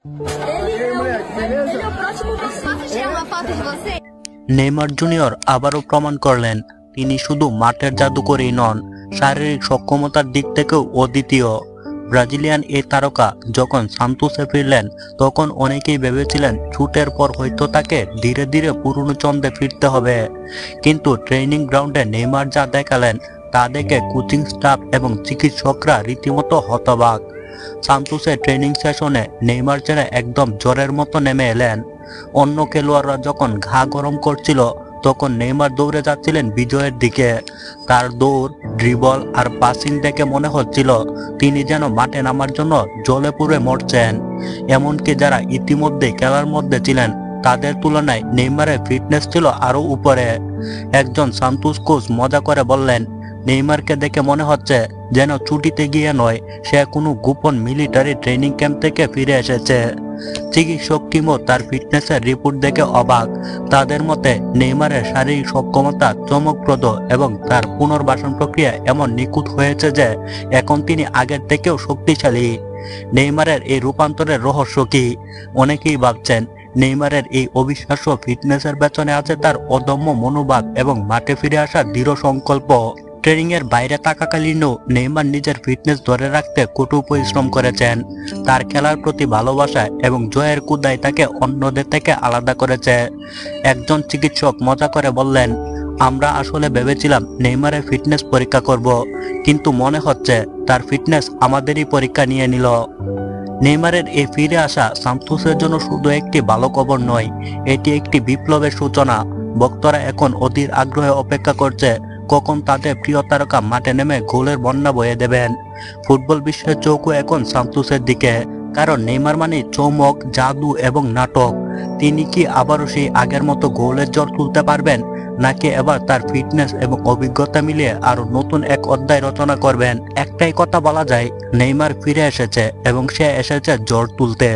Ele é o próximo passo. Posso tirar uma foto de você? Neymar junior আবারও প্রমাণ করলেন তিনি শুধু মাঠের জাদুকরই নন, শারীরিক সক্ষমতার দিক থেকেও অদ্বিতীয়। ব্রাজিলিয়ান এই তারকা যখন সান্তোসে ফিরলেন তখন অনেকেই ভেবেছিলেন ছুটের পর হয়তো তাকে ধীরে ধীরে পুরনো ছন্দে ফিরতে হবে, কিন্তু ট্রেনিং গ্রাউন্ডে নেইমার যা দেখালেন তা দেখে কোচিং স্টাফ এবং চিকিৎসকরা রীতিমতো হতবাক। সান্তোসের ট্রেনিং সেশনে নেইমার যেন একদম জ্বরের মতো নেমে এলেন। অন্য খেলোয়াড়রা যখন ঘা গরম করছিল তখন নেইমার দৌড়ে যাচ্ছিলেন বিজয়ের দিকে। তার দৌড়, ড্রিবল আর পাসিং দেখে মনে হচ্ছিল তিনি যেন মাঠে নামার জন্য জ্বলে পুড়ে মরছেন। এমনকি যারা ইতিমধ্যে খেলার মধ্যে ছিলেন তাদের তুলনায় নেইমারের ফিটনেস ছিল আরো উপরে। একজন সান্তোস কোচ মজা করে বললেন, নেইমারকে দেখে মনে হচ্ছে যেন ছুটিতে গিয়ে নয়, সে কোনো গোপন মিলিটারি ট্রেনিং ক্যাম্প থেকে ফিরে এসেছে। চিকিৎসক টিমও তার ফিটনেসের রিপোর্ট দেখে অবাক। তাদের মতে নেইমারের শারীরিক সক্ষমতা চমকপ্রদ এবং তার পুনর্বাসন প্রক্রিয়া এমন নিখুঁত হয়েছে যে এখন তিনি আগের থেকেও শক্তিশালী। নেইমারের এই রূপান্তরের রহস্য কি? অনেকেই ভাবছেন নেইমারের এই অবিশ্বাস্য ফিটনেসের পেছনে আছে তার অদম্য মনোভাব এবং মাঠে ফিরে আসার দৃঢ় সংকল্প। ট্রেনিং এর বাইরে থাকাকালীনও নেইমার নিজের ফিটনেস ধরে রাখতে কঠোর পরিশ্রম করেছেন। তার খেলার প্রতি ভালোবাসা এবং জয়ের কুদাই তাকে অন্যদের থেকে আলাদা করেছে। একজন চিকিৎসক মজা করে বললেন, আমরা আসলে ভেবেছিলাম নেইমারের ফিটনেস পরীক্ষা করব, কিন্তু মনে হচ্ছে তার ফিটনেস আমাদেরই পরীক্ষা নিয়ে নিল। নেইমারের এই ফিরে আসা সান্তোসের জন্য শুধু একটি ভালো খবর নয়, এটি একটি বিপ্লবের সূচনা। ভক্তরা এখন অধীর আগ্রহে অপেক্ষা করছে কখন তাদের প্রিয় তারকা মাঠে নেমে গোলের বন্যা বয়ে দেবেন। ফুটবল বিশ্বের চোখও এখন সান্তোসের দিকে, কারণ নেইমার মানে চমক, জাদু এবং নাটক। তিনি কি আবারও সেই আগের মতো গোলের জ্বর তুলতে পারবেন, নাকি এবার তার ফিটনেস এবং অভিজ্ঞতা মিলিয়ে আরো নতুন এক অধ্যায় রচনা করবেন? একটাই কথা বলা যায়, নেইমার ফিরে এসেছে এবং সে এসেছে জ্বর তুলতে।